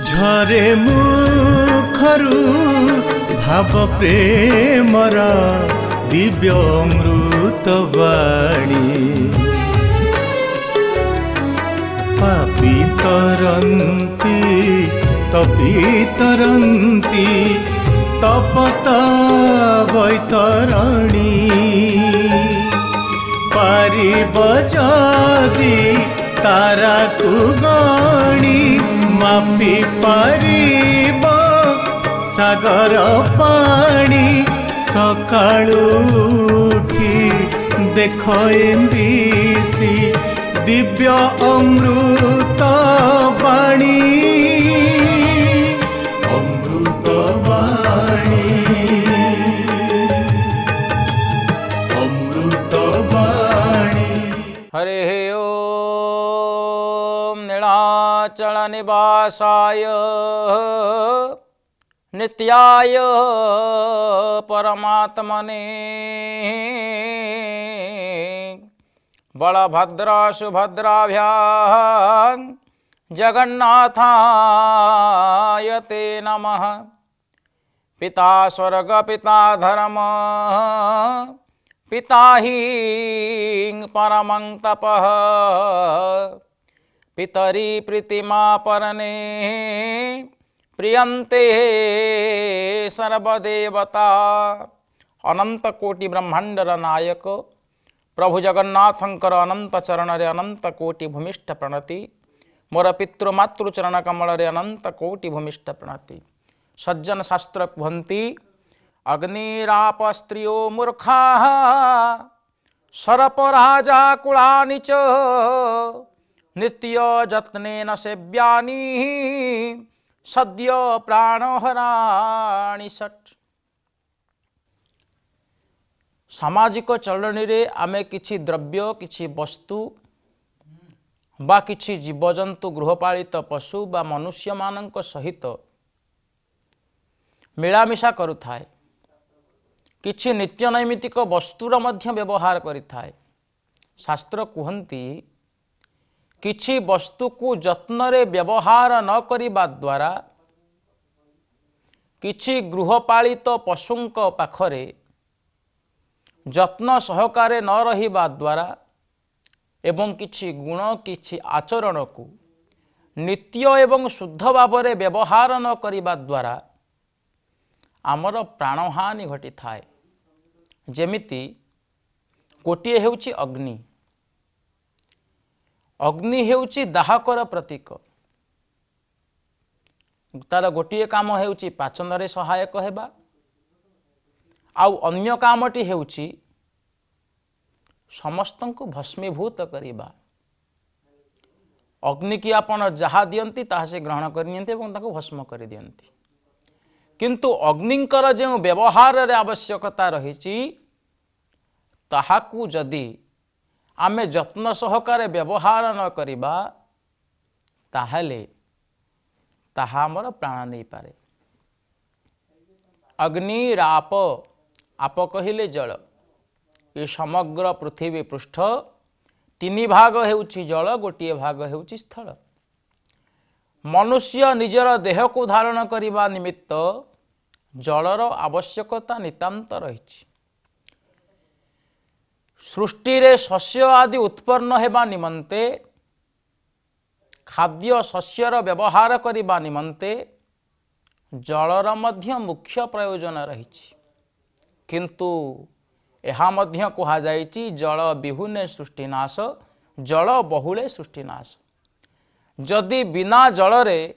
ଝରେ ମୁଖରୁ ଭାବ ପ୍ରେମର ଦିବ୍ୟ ଅମୃତ ବାଣୀ ପାପି ତରନ୍ତି ତପି ତରନ୍ତି ତପତ ବୈତରଣୀ ପାରିବ ଯଦି ତାରାକୁ ଗଣି ମାପି ପାରିବ ସାଗର ପାଣି ସକାଳୁ ଉଠି ଦେଖ ଏମ୍ବିସି ଦିବ୍ୟ ଅମୃତ ବାଣୀ ଅମୃତ ବାଣୀ ଅମୃତ ବାଣୀ। हरे ओम नीलाचल निवासाय नित्याय परमात्मने बलभद्र सुभद्राभ्यां जगन्नाथाय ते नमः। पिता स्वर्ग पिता धर्म पिता हि परमं तपः पितरी प्रीतिमा परने प्रियंते सर्वदेवता। अनंत कोटि ब्रह्मांडर नायक प्रभु जगन्नाथंकर अनंत चरण रे अनंत कोटि भूमिष्ठ प्रणति। मोर पितृमातृ चरण कमल रे अनंत कोटि भूमिष्ठ प्रणति। सज्जन शास्त्र कहन्ति अग्निराप स्त्रियो मूर्खा सर्पराजा कुलानि च नित्य जत्नेन सेव्यानि सद्य प्राणहराणि षट्। सामाजिक चलनी रे आमे किछि द्रव्य किछि वस्तु बा किछि जीवजंतु गृहपालित पशु बा मनुष्य मानक सहित मिलामिशा करुथाए। किछि नित्य नैमित्तिक वस्तुर मध्य व्यवहार करिथाए। शास्त्र कहन्ति किछि वस्तु को जत्न रे व्यवहार न करिबा द्वारा किछि गृहपालित पशुंक पाखरे जत्न सहकारे न रहिबा द्वारा एवं किछि गुण किछि आचरण को नित्य एवं शुद्ध भावरे व्यवहार न करिबा द्वारा आमर प्राणहानि घटी थाए। जेमिति गोटे हेउछि अग्नि। अग्नि हेउछि दाहकर प्रतीक। तार गोटे काम हेउछि पाचन रे सहायक हेबा आउ अन्य कामटी हेउछि समस्तंकु भस्मीभूत करिबा। अग्नि की आपण जहा दियंती ताहा से ग्रहण करियंती एवं ताको भस्म करि दियंती। किंतु अग्निंकर जो व्यवहार रे आवश्यकता रही ताहाकू जदि आमे जत्न सहकारे व्यवहार न करिबा ताहले ताहा हमर प्राण नहीं पारे। अग्निराप आप कहिले जल। ये समग्र पृथ्वी पृष्ठ तीन भाग हेउछि जल गोटे भाग हेउछि स्थल। मनुष्य निजर देह को धारण करिबा निमित्त जलर आवश्यकता नितांत रही। सृष्टि रे शस्य आदि उत्पन्न हेबा निमंते खाद्य शस्यर व्यवहार करिबा निमंते जलर मध्य मुख्य प्रयोजन रही। किंतु एहा मध्य कहा जायछि जल विहुने सृष्टिनाश जल बहुले सृष्टिनाश। जदि बिना जल रे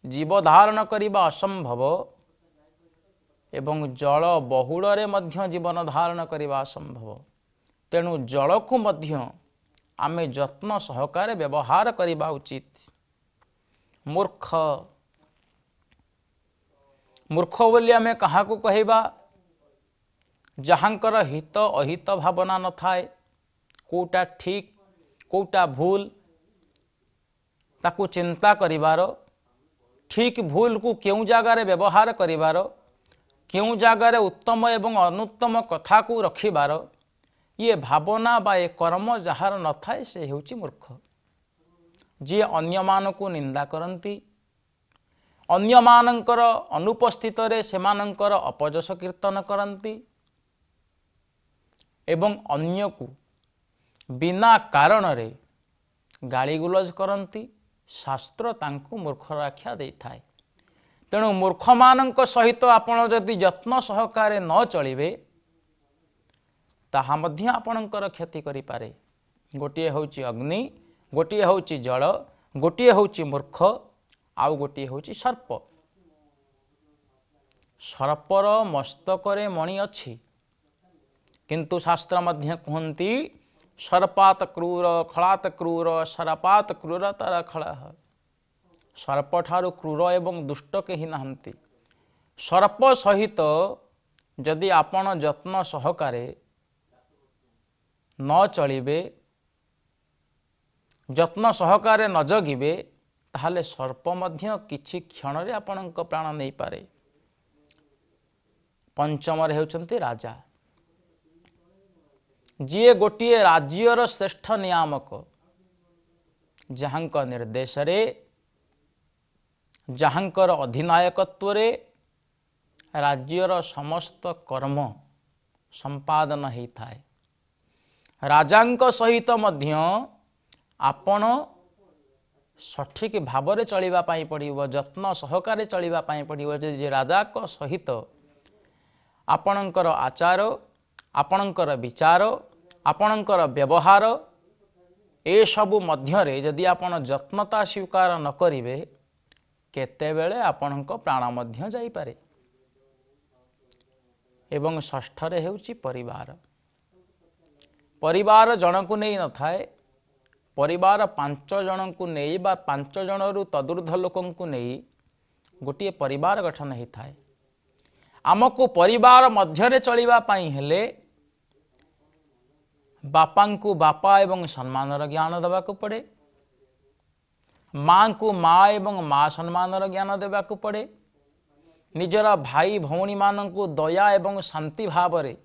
जीव धारण करिबा असंभव एवं जल बहुल रे मध्य जीवन धारण करिबा असंभव। तेणु जल को मध्य आमे जत्न सहकारे व्यवहार करिबा उचित। मूर्ख मूर्ख बोली आमे कहाकू कहिबा जहांकर हित अहित भावना न थाए। कोटा ठीक कोटा भूल ताकू चिंता करिबार ठीक भूल को क्यों जगार व्यवहार करिबार क्यों जगार उत्तम एवं अनुत्तम कथा को रखिबार ये भावना बा ये कर्म जार न थाए से हेउची मूर्ख। जी अन्य मान को निंदा करती अन्यमानंकर अनुपस्थित रे सेमानंकर अपजस कीर्तन करती एवं अन्य को बिना कारण रे गालीगुलज करती शास्त्र तांको मूर्खर आख्या देइथाय। तेणु मूर्ख मानक सहित आपण जदि यत्न सहकारे न चलिबे ताहा मध्य आपणकर क्षति करि पारे। गोटिए होची अग्नि, गोटिए होची जल, गोटिए होची मूर्ख, आउ गोटिए होची सर्प। सर्पर मस्तकरे मणि अछि, किंतु शास्त्र मध्य कहती सर्पात क्रूर खलात क्रूर सर्पात क्रूरतर खलः। सर्प ठारू क्रूर एवं दुष्ट केही नाहंती। सर्प सहित जदि आपण यत्न सहकारे न चलिबे, यत्न सहकारे न जगिबे, ताहले सर्प मध्य किछि क्षण रे आपणक प्राण नहीं पारे। पंचम रे हेउचंती राजा, जिए गोटिए राज्यर श्रेष्ठ नियामक, जहांक निर्देश रे जहांकर अधिनायकत्व रे राज्यर समस्त कर्म संपादन होता है। राजांक सहित मध्य आपण सठिक भाव चलिबा पाई पड़िबो, यत्न सहकारे चलिबा पाई पड़िबो। जे राजा को सहित आपणकर आचार, आपणकर विचार, आपणकर व्यवहार ए सबु मध्यरे यदि आपण यत्नता स्वीकार न करिवे, केतेबेले आपणक प्राण मध्य जाई पारे। एवं षष्ठरे हेउची परिवार। परिवार जनकु नहीं न थाए, परिवार 5 जनकु नहीं बा 5 जनरु तदुर्ध लोकंकु नहीं गोटे परिवार गठन ही थाए। आमको परिवार मध्यरे चलिबा पाई हेले बापांकु बापा एवं सम्मानर ज्ञान देवाकु पड़े, माँ को माँ एवं माँ सम्मानर ज्ञान देवाकु पड़े, निजरा भाई भौणी मानंकु दया एवं शांति भावरे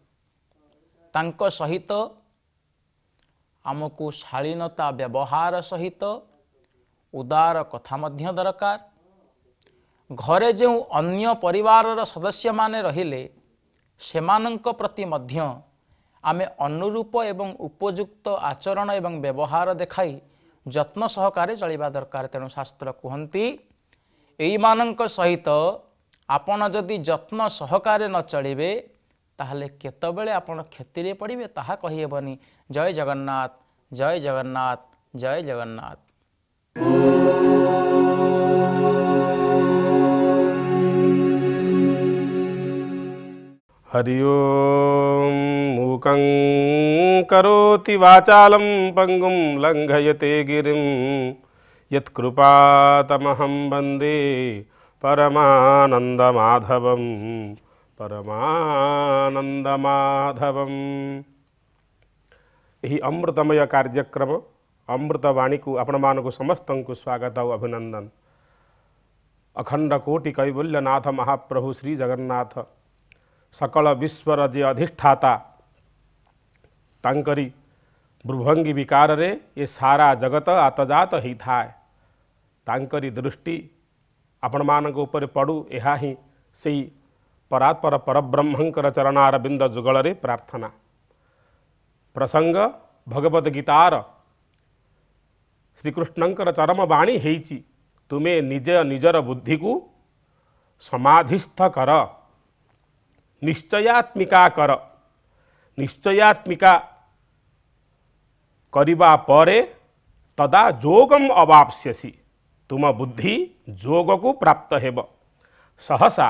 तांको सहित आमको शालीनता व्यवहार सहित उदार कथा मध्य दरकार। घरे जो अन्य परिवारर सदस्य माने रहिले सेमानंक प्रति मध्य आमे अनुरूप एवं उपयुक्त आचरण एवं व्यवहार देखाई यत्न सहकारे चलिबा दरकार। तेणु शास्त्र कहती एई मानंक सहित आपण जदि यत्न सहकारे न चलिबे ताहले केतबेले आपण क्षतिरे पड़िबे ताहा कहिहेबनी। जय जगन्नाथ, जय जगन्नाथ, जय जगन्नाथ। हरि ओम। मूकं करोति वाचालं पंगुं लंघयते गिरिं यत्कृपातमहं वन्दे परमानन्दमाधवं परमानन्दमाधवं। यही अमृतमय कार्यक्रम अमृतवाणी को आपण मानक समस्त को स्वागत और अभिनंदन। अखंड कोटि कैवल्यनाथ महाप्रभु श्री जगन्नाथ सकल विश्वर जे अधिष्ठाता तांकरी भ्रुभंगी विकार रे ये सारा जगत आतजात ही थाए। तांकरी दृष्टि आपण मानक ऊपर पड़ू, यह ही सही परात्पर परब्रह्मंकर चरणारविंद जुगल रे प्रार्थना। प्रसंग भगवद गीतार श्रीकृष्णंकर चरम वाणी हेची, तुमे निज निजर बुद्धि को समाधिस्थ कर, निश्चयात्मिका कर। निश्चयात्मिका करिबा परे तदा जोगम अवाप्स्यसि, तुम बुद्धि जोग को प्राप्त हेब। सहसा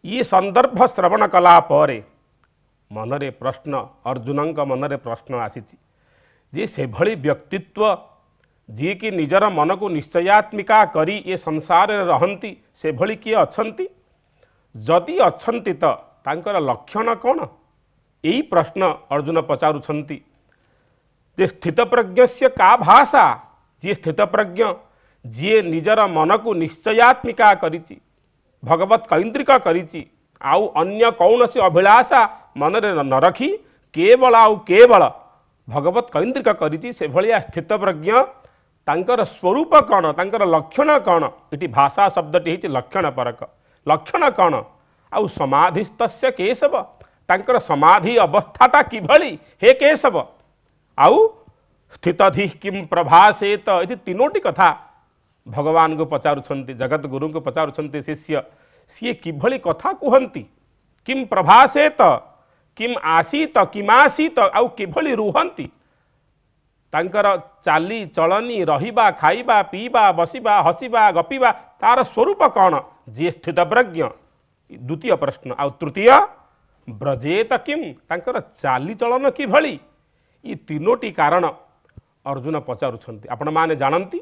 ये संदर्भ श्रवण कला परे मनरे प्रश्न, अर्जुनंक मनरे प्रश्न आसीची जे से भली व्यक्तित्व जी कि निजर मन को निश्चयात्मिका करी ये संसार रे रहंती से भली किए अछंती? जदि अछंती तो तांकर लक्षण कौन? यही प्रश्न अर्जुन पचारुछंती। जे स्थितप्रज्ञस्य का भाषा, जी स्थितप्रज्ञ जी निजर मन को निश्चयात्मिका करिछि, भगवत कैंद्रिक करिछि, आउ अन्य कौनसी अभिलाषा मनरे न रखी केवल आउ केवल भगवत कैंद्रिक करिछि, से भलिया स्थितप्रज्ञ तांकर स्वरूप कौन तांकर लक्षण कौन ये भाषा शब्दटी होती लक्षण परक लक्षण कौन आउ समाधिस्तस्य केशव तांकर समाधि अवस्थाटा किभली हे केशव आउ स्थितधि किम प्रभासेत ये तीनोटी कथा भगवान को पचारुछंती जगत गुरु को पचारुछंती शिष्य सी किभली कथा कहती किम प्रभासेत किम आसीत किमासीत आउ किभली रुहंती तांकर चाली चलनी रहिबा खाइबा पीबा बसिबा हसिबा गपिबा तार स्वरूप कौन जी स्थित प्रज्ञ द्वितीय प्रश्न आउ तृतीय ब्रजेत किम तांकर चाली चलन किभली ये तीनोटी कारण अर्जुन पचारुछंती आपण माने जानती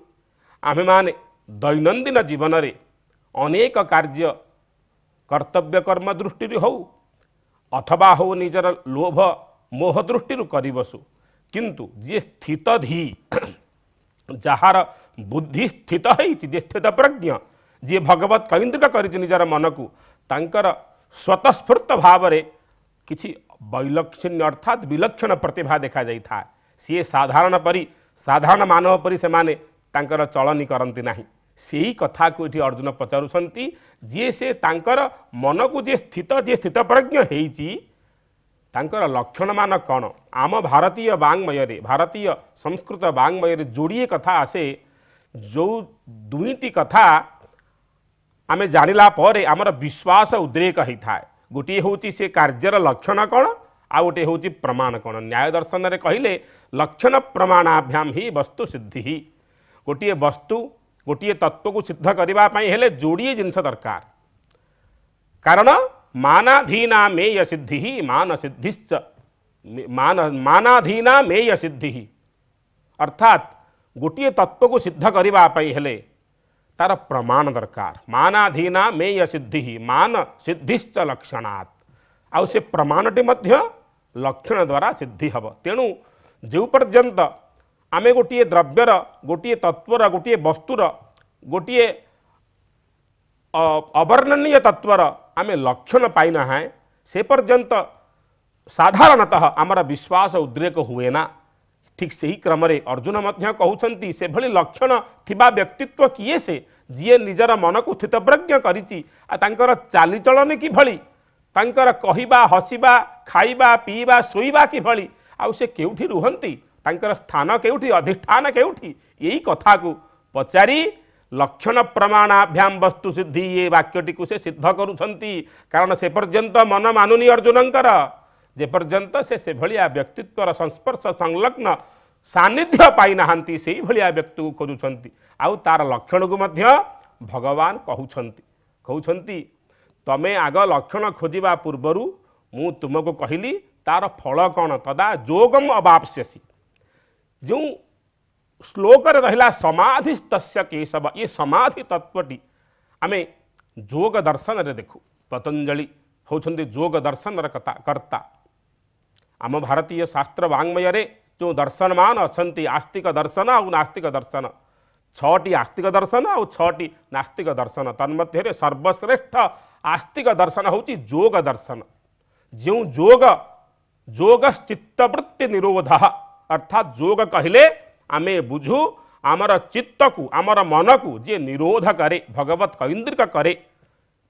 आमे माने दैनंदिन जीवन रे अनेक कार्य कर्तव्य कर्म दृष्टि हो अथवा हो निजर लोभ मोह दृष्टि करी बसु किंतु जे स्थित धी जार बुद्धि स्थित है जे स्थित प्रज्ञ जे भगवत केन्द्रित कर निजर मन को तांकर स्वतस्फूर्त भाव रे किछि वैलक्षण्य अर्थात विलक्षण प्रतिभा देखा जाई था सी साधारण मानव परी से माने तांकर चलनी करती नाही सेही कथा को ये अर्जुन पचारुछंती जे से तांकर मन को जे स्थित प्रज्ञ हेची तांकर लक्षण मान कौन आम भारतीय वाङ्मय रे भारतीय संस्कृत वाङ्मय रे जोड़िए कथा आसे जो दुईटी कथा आमे जानिला परे आमर विश्वास उद्रेक होता है गोटे हूँ से कार्यर लक्षण कौन आ गोटे हूँ प्रमाण कौन न्याय दर्शन रे कहले लक्षण प्रमाणाभ्याम ही वस्तु सिद्धि ही गोटे वस्तु गोटे तत्व को सिद्ध करने हेले जोड़िए जिनस दरकार कारण मानाधीना मेय सिद्धि ही मान सिद्धिश्च मानाधीना मेय सिद्धि ही अर्थात गोटे तत्व को सिद्ध करने हेले तार प्रमाण दरकार मानाधीना मेय सिद्धि ही मान सिद्धिश्च लक्षणात् आउ से प्रमाणटी मध्य लक्षण द्वारा सिद्धि हब तेणु जो पर्यंत आमे गोटे द्रव्यर गोटे तत्वर गोटे वस्तुर गोटे अवर्णनीय तत्वर आमे लक्षण पाइना है से पर्यंत साधारणतः आमर विश्वास उद्रेक हुए ना ठीक से ही क्रम रे अर्जुन मध्य कहउछंती से भली लक्षण थिबा व्यक्तित्व किए से जी निजर मन को स्थितप्रज्ञ करिछि आ तांकर चालीचलन कि भली तांकर कहिबा हसिबा खाइबा पीबा सोइबा कि भली आ से केउठी रुहंती तांकर स्थान केउठी अधिष्ठान केउठी यही कथा को पचारि लक्षण प्रमाणाभ्याम वस्तु सिद्धि ये वाक्यटी को से सिद्ध करुछंती कारण से पर्यंत मन मानुनी अर्जुनंकर जे पर्यंत से भलिया व्यक्तित्वर संस्पर्श संलग्न सानिध्य पाई नाहांती से भलिया व्यक्ति को खोजुछंती आउ तार लक्षण को मध्य भगवान कहउछंती तमे आग लक्षण खोजिबा पूर्वरु मु तुमको कहली तार फल कौन तदा जोगम अवाप्स्यसि जो श्लोक रहिला समाधि तस्य केशव ये समाधि तत्वटी आमे जोग दर्शन रे देखु पतंजलि होछंती जोग दर्शन कर्ता आम भारतीय शास्त्र वाङ्मय रे जो दर्शनमान अछंती आस्तिक दर्शन और नास्तिक दर्शन 6टी आस्तिक दर्शन और 6टी नास्तिक दर्शन तन्मध्य सर्वश्रेष्ठ आस्तिक दर्शन होची जोग दर्शन जो जोग चित्तवृत्ति निरोध अर्थात जोग कहले आमे बुझू आमर चित्त को आमर मन को जे निरोध करे भगवत केन्द्रिक करे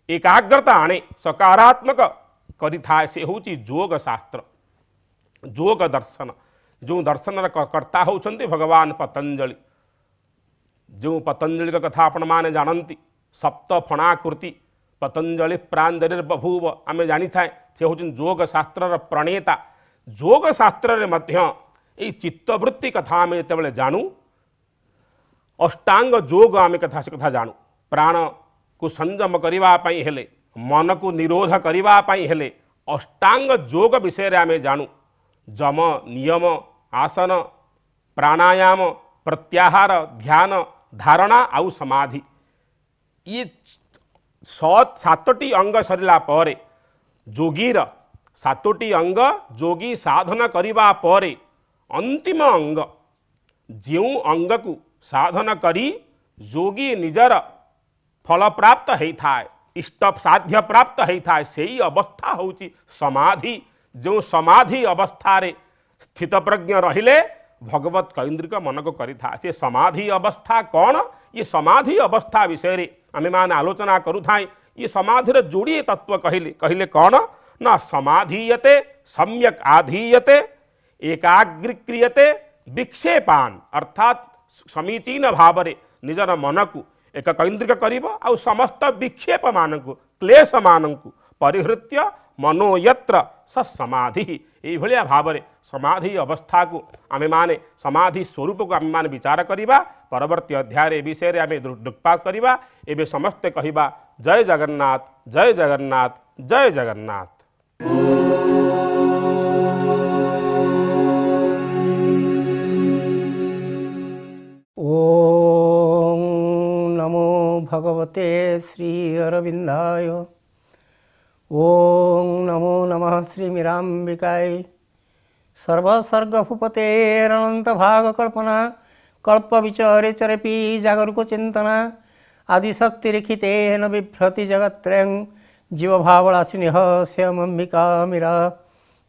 एकाग्रता आने सकारात्मक करि थाए से होची जोग शास्त्र जोग दर्शन जो दर्शन कर्ता होउछंती भगवान पतंजलि जो पतंजलि का कथा आपण माने जानती सप्त फणाकृति पतंजलि प्रांजलिर बभूव आमे जानी थाए से होउछन जोग शास्त्र प्रणेता जोग शास्त्र रे मध्य ए चित्तवृत्ति कथा आमे जेतेबेले जानू अष्टांग जोग आमे कथा से कथा जानू प्राण को संयम करिबा पई हेले मन को निरोध करिबा पई हेले अष्टांग जोग विषय रे आमे जानू जम नियम आसन प्राणायाम प्रत्याहार ध्यान धारणा आउ समाधि ये 7टी अंग सरिला परे जोगीर 7टी अंग जोगी साधन करिबा परे अंतिम अंग जो अंग को साधन करी जोगी निजर फल प्राप्त होता है इष्ट साध्य प्राप्त होता है से ही अवस्था होची समाधि जो समाधि अवस्था रे स्थित प्रज्ञ रहिले भगवत कैंद्रिक मन को करिथा से समाधि अवस्था कौन ये समाधि अवस्था विषय आम मैंने आलोचना करूँ ये समाधि जोड़े तत्व कहले कहले कौन न समाधीयते सम्यक आधीयते एकाग्रीक्रियते विक्षेपान अर्थात समीचीन भाव निजर मन को एक कैंद्रिक करिबो आ समस्त विक्षेप मान को क्लेश मान को परिहृत्य मनो यत्र स समाधि ये भाव समाधि अवस्था को आमे माने समाधि स्वरूप को आमे माने विचार करिबा परवर्ती अध्याय विषय आमे दृक्पात करिबा एबे समस्ते कहिबा जय जगन्नाथ जय जगन्नाथ जय जगन्नाथ। ओम नमो भगवते श्री अरविंदाय। ओम नमो नमः श्री मीरांबिकाय। सर्वसर्गभूपते अनंत भाग कल्पना कल्प विचरे चरपी जागरूक चिंतना आदिशक्तिरिखिते न बिभ्रति जगत्रयं जीवभावराशिनिह श्यामंबिका मीरा।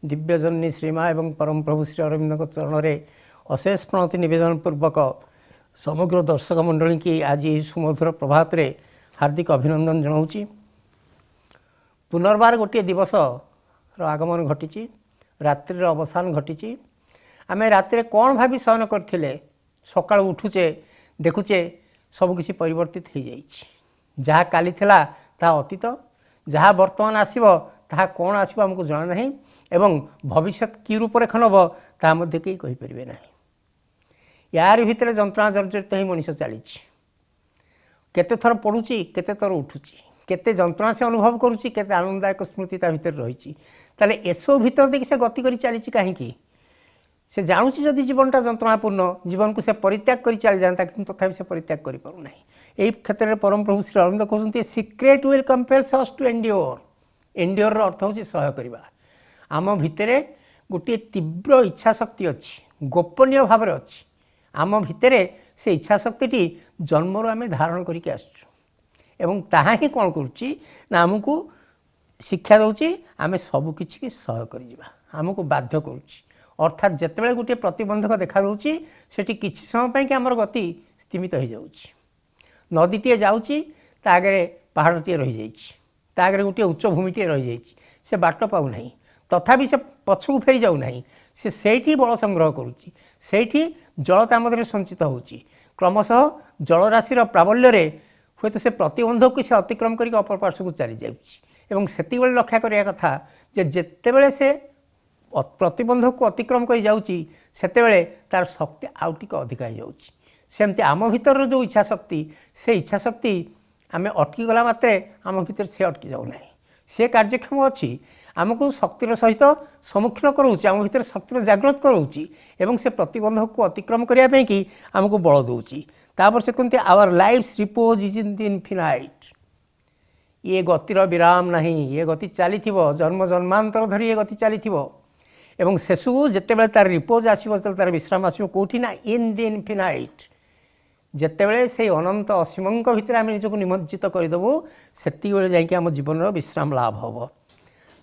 दिव्यजन्नी श्रीमा एवं परम प्रभु श्री अरविंद चरण में अशेष प्रणति निवेदन पूर्वक समग्र दर्शक मंडली की आज सुमधुर प्रभात रे हार्दिक अभिनंदन जनाऊँगी। पुनर्बार गोटे दिवस आगमन घटी रात्रि अवसान घटी आम राति कौन भावी शयन करथिले सकाळ उठुचे देखुचे सबकिछि परिवर्तित हो जाइए। जहाँ काली थिला ता अतीत जहाँ वर्तमान आसीबो ता कौन आसीबो हमको जाना नहीं एवं भविष्य कि रूपरेख नब ता मध्ये केही कहि परिबे नहीं। यार भितर जंत्रणा जर्जरित ही मनीष चली केते थर पड़ुची केते थर उठुची केते जंत्रणा से अनुभव करुच्ची केते आनंददायक स्मृति ता भितर रही ताले एसो भितर देखि से गति करी चली कहीं से जानुची जदि जीवनटा जंत्रणापूर्ण जीवन को से परित्याग कर चली जाता किंतु तथापि से परित्याग कर पारु नहीं। एई क्षेत्र में परम प्रभु श्री अरविंद कहते secret will compels us to endure. Endure रो अर्थ होची सह्य करबा। आम भितर गोटे तीव्र इच्छा शक्ति अच्छी गोपनीय भाव में अच्छी आम भितर से इच्छा शक्ति जन्मर आम धारण करके आसुँ ताहा ही कौन करुच्ची ना आमको शिक्षा दूची आम सबकि सह्य कर आमको बाध्य करुच्ची अर्थात जितेबाला गोटे प्रतिबंधक देखा दूची सेठी किछि समय कि आमर गति स्तिमित हो जाउची। नदीटे जाउची ता आगे पहाड़टे रही जाइछि ता आगे गोटे उच्च भूमिटे रही जाइछि से बाट पाउ नहीं तथापि से पछकु फेरी जाउ नहीं से सेठी बल संग्रह करुच्ची सेठी जल ता मध्य संचित होउची क्रमशः जलराशि प्राबल्य रे हूँ तो से प्रतिबंधक को से अतिक्रम करके अपर पार्श्व को चली जाउची एवं सेति बेले लक्ष्य करिया कथा जे जेतेबेले से प्रतिबंधक को अतिक्रम कर जाउची सेतेबेले तार शक्ति आउ टिके अधिक हो जाउची। सेमती आम भीतर जो इच्छा शक्ति से इच्छा शक्ति आम अटकी गला मात्रे आम भीतर से अटकी जाऊ नहीं से कार्यक्षम अच्छी आमको शक्तिर सहित सम्मुखीन कराऊँच आम भीतर शक्तिर जागृत कराऊँची एवं से प्रतिबंधक को अतिक्रम करने कि आमको बल दूची। तापर से कहते our life repose is in the infinite. ये गतिर विराम नहीं ये गति चली जन्म जन्मांतर धरी ये गति चली एवं शेषु जितेबाला तार रिपोज आसो तार विश्राम आसो कौटी ना इन द इनफिनाइट। जितेबाला से अनंत असीम भितर आम निजक निमज्जित करदेबू सेति बेले जाइए आम जीवन विश्राम लाभ हम।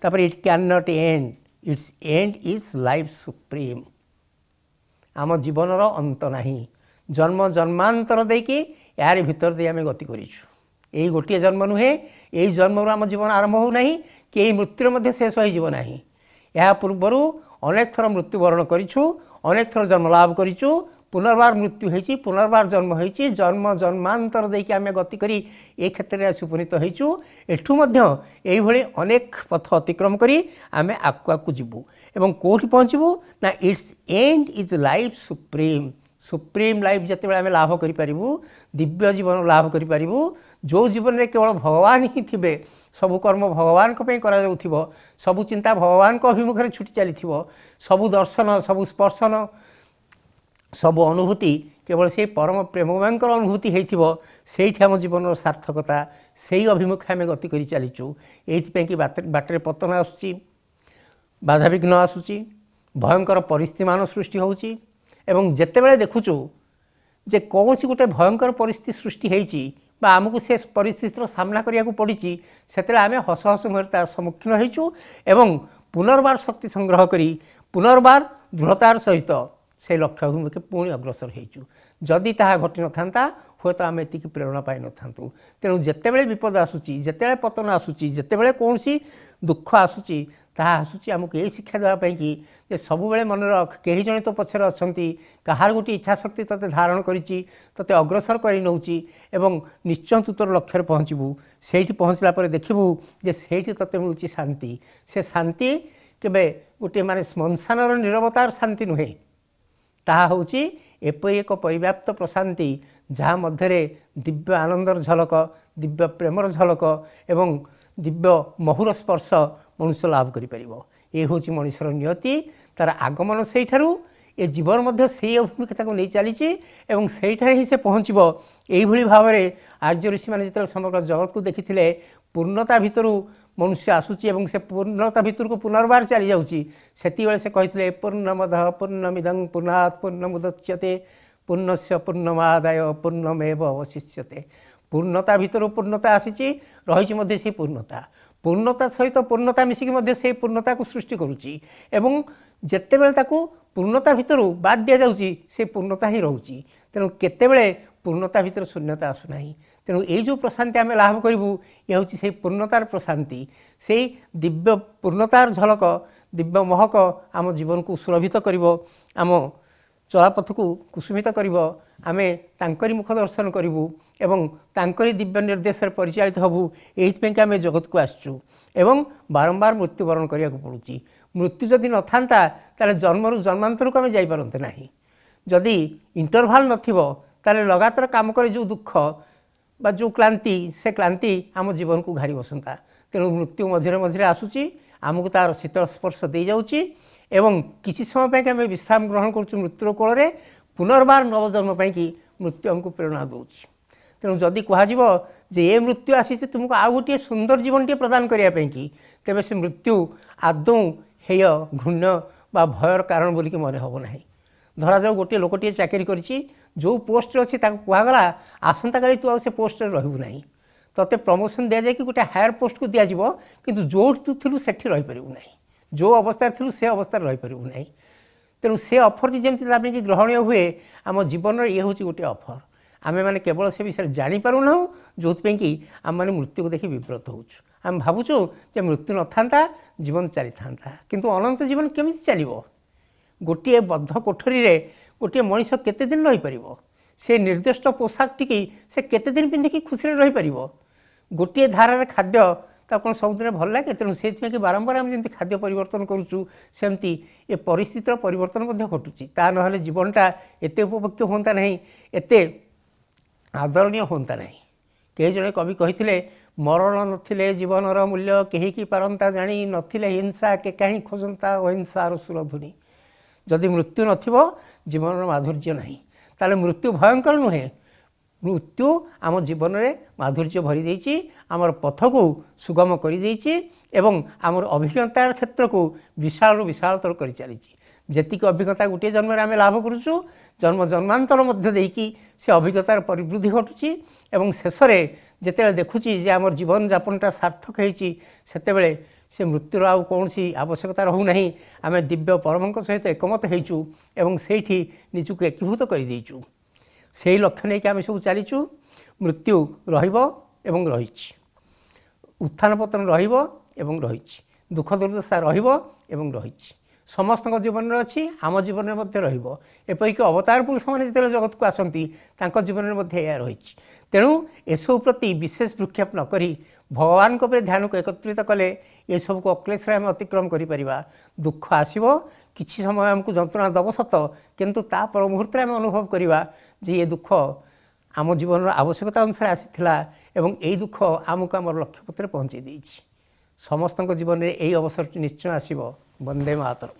तापर it can not and it's and is life supreme. आम जीवन अंत नहीं जन्म जन्मांतर देकी यार भीतर दे आम गति करूँ यही गोटे जन्म नुहे यही जन्म आम जीवन आरंभ हो नहीं कि मृत्यु मध्य शेष हो ना। या पूर्वर अनेक थर मृत्युवरण करूँ अनेक थर जन्म लाभ करूँ पुनर्बार मृत्यु होती पुनर्बार जन्म होती जन्म जन्मांतर देकी आम गति करी ए क्षेत्र में उपनीत होइचु। एठू यही अनेक पथ अतिक्रम करी आम आकु आकु जीवु एवं कौटी पहुँचबू ना it's and is life supreme. Supreme life जिते आम लाभ करूँ दिव्य जीवन लाभ करूँ जो जीवन में केवल भगवान ही थे सबु कर्म भगवान कर सबु चिंता भगवान को अभिमुखे छुटी चली सबु दर्शन सबु स्पर्शन सबु अनुभूति केवल से परम प्रेममयंकर अनुभूति होती आम जीवन सार्थकता से ही अभिमुखे आम गति कर चलीचु। ये कि बाटर पतन आसूँ बाधाविघ्न आसूँ भयंकर परिस्थिति मान सृष्टि होउची एवं जेतेबेले देखुचु जे कौन सी गोटे भयंकर परिस्थिति सृष्टि होती आमको से परिस्थितिर सामना करिया पड़ी से आम हस हस मुहर तार सम्मुखीन होइचु एवं पुनर्बार शक्ति संग्रह करी पुनर्बार दृढ़तार सहित से लक्ष्य अभिमुखे पुणी अग्रसर होइचु जदि ताहा घटी नथांता हुए तो आम एतिकी प्रेरणा पाई नथांतु तेणु जेतेबेले विपद आसुची जेतेबेले पतन आसुची जेतेबेले कौनसी दुख आसुची ताहा आसुची आमको यही शिक्षा देवाई कि जे सबुबले मन रख कहीं जड़े तो पछरे अच्छी कहार गोटे इच्छा शक्ति तते धारण करिची तते अग्रसर कर नौची एवं निश्चय तू तोर लक्ष्य पहुँचबू से पहुँचला पर देखबू जे सेठी तते मिलूची शांति से शांति केबे गोटे माने श्मशानर नीरवतार शांति नुहे ताहा होची एपरी एक परिव्याप्त प्रशांति जहाँ मध्य दिव्य आनंदर झलक दिव्य प्रेमर झलक एवं दिव्य महुर स्पर्श मनुष्य लाभ करिपरिबो ये होची मनुष्यर नियति तार आगमन सेठारु ए जीवन मध्य से अभिमुखता को नहीं चली एवं सेठारे ही से पहुँचबो एई भली भावरे आर्य ऋषि माने जेतेबेले समग्र जगत को देखिथिले पूर्णता भितरु मनुष्य आसुची एवं से पूर्णता भितर को पुनर्बार चली जाउची सेति बेले से कहिथिले पूर्णमदः पूर्णमिदं पूर्णात् पूर्णमुदच्यते पूर्णस्य पूर्णमादाय पूर्णमेव अवशिष्यते पूर्णता भितर पूर्णता आसीची रहिची मध्ये से पूर्णता सहित पूर्णता मिसिकी मध्ये से पूर्णता को सृष्टि करुची एवं जेतेबेले ताकू पूर्णता भितर बाद दिया जाउची से पूर्णता ही रहउची तेणु केतेबेले पूर्णता भितर शून्यता आसुना तेणु ये जो प्रशांति आम लाभ करूँ ये हूँ से पूर्णतार प्रशांति से दिव्य पूर्णतार झलक दिव्य महक आम जीवन को सुरभित करिवो आम चलापथ को कुसुमित करिवो आमे तांकरी मुख दर्शन करूँ एवं तांकरी दिव्य निर्देश परिचालित हबू यही आम जगत को आसचु एवं बारंबार मृत्युवरण करिया को पड़ुची मृत्यु जदि न थांता ताले जन्मरु जन्मांतर को आम जाई पारंते नाही जदि इंटरभाल नथिबो ताले लगातार काम करे जो दुख बा जो क्लांति से क्लांति आम जीवन को घारी बसंता तेणु मृत्यु मझे मझे आसूची आमको तार शीतल स्पर्श दे जाउची एवं किसी समय पे आम विश्राम ग्रहण करुँ मृत्युर कोल पुनर्बार नवजन्म कि मृत्यु आमको प्रेरणा दूची तेणु जदि कहुव जे ये मृत्यु आसी तुमको आउ गोटे सुंदर जीवन टे प्रदान करने कि तेरे से मृत्यु आदौ हेय घृण्य बा भयर कारण बोलिकी मन हम ना धरा जाऊ गोटे लोकटे चाकरी करिछि जो पोस्ट अच्छी कहगला आसंता काली तू से पोस्ट रहबू ना तते प्रमोशन दिया जाए कि गोटे हायर पोस्ट को दिज्व किंतु जो तू थिलु सेठी रही परिबू ना जो अवस्था थिलु से अवस्था रही परिबू ना तेणु से ऑफर जमी कि ग्रहणीय हुए आम जीवन ये हूँ गोटे ऑफर आमे माने केवल से विषय जानीपारूना जो कि आम मैंने मृत्यु को देखी विव्रत होचु आम भावुँ जे मृत्यु न था जीवन चली था किंतु अनंत जीवन केमी चलो गोटे बद्ध कोठरी रे गोटे मनीष केते दिन रही परिबो से निर्दिष्ट पोशाक टिकी से केते दिन पिंधिकी खुशी रही परिबो गोटे धारार खाद्य ता कौन सबुदिन भल लगे तेणु से कि बारंबार आम जमी खाद्य परिवर्तन करुचु सेमती ए परिस्थितिर परिवर्तन घटुची ता ना जीवनटा एते उपभोग्य होता नहीं एते आदरणीय होता नहीं कई जड़े कवि कही मरण नथिले जीवनर मूल्य कहीं की पारंता जानी नथिले हिंसा के कहीं खोजंता अहिंसार सुरधुनी जदि मृत्यु नथिबो जीवन माधुर्य नहीं ताले मृत्यु भयंकर नुहे मृत्यु आम जीवन में माधुर्य भरी देछि आमर पथ को सुगम कर देछि एवं आमर अभिज्ञतार क्षेत्र को विशाल विशालतर कर चली जेतिक अभिज्ञता गोटे जन्म आम लाभ करुचु जन्म जन्मांतर मध्य देकी से अभिज्ञतार परिवृद्धि घटुची एवं शेष में जिते देखुची जे आमर जीवन यापनटा सार्थक होती सेतेबेले से मृत्युर आउ कौन सी आवश्यकता रहूना आम दिव्य परमंक सहित एकमत होइचु एवं सेठी निजको एकीभूत कर देइचु से लक्ष्य नहीं कि आम सब चलीचु मृत्यु रहिबो एवं रहिछि उत्थान पतन रहिबो एवं रहिछि दुख दुर्दशा रहिबो एवं रहिछि समस्त जीवन में अच्छी आम जीवन में रहिबो एपरिक अवतार पुरुष मैंने जो जगत को आसती जीवन में रही तेणु एसबू प्रति विशेष भ्रूक्षेप नक भगवान को ध्यान को एकत्रित कले ये सब को अक्लेश आम अतिक्रम करा दुख आसो किसी समय आमको जंत्रणा दब सत किंतु ता पर मुहूर्त आम अनुभव करवा जे ये दुख आम जीवन आवश्यकता अनुसार आसीथिला एवं यही दुख आमको आम लक्ष्यपथरे पहुँचे देछि समस्त जीवन में यही अवसर निश्चय आसो वंदे मातरम।